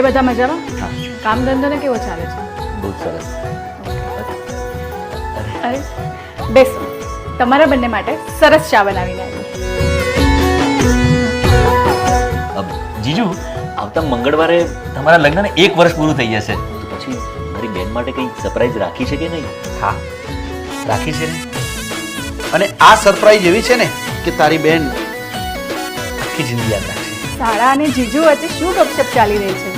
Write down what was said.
બધા મજામાં? હા કામ ધંધો ને કેવો ચાલે છે? બહુ સરસ. અરે બેસો, તમારા બંને માટે સરસ ચા બનાવીને આવી. જીજુ, આવતા મંગળવારે તમારા લગ્નને 1 વર્ષ પૂરું થઈ જશે, તો પછી મારી બેન માટે કંઈ સરપ્રાઈઝ રાખી છે કે નહીં? હા રાખી છે ને. અને આ સરપ્રાઈઝ એવી છે ને કે તારી બેન આખી જિંદગી યાદ રાખશે. શાળા અને જીજુ વચ્ચે શું ગપશપ ચાલી રહી છે?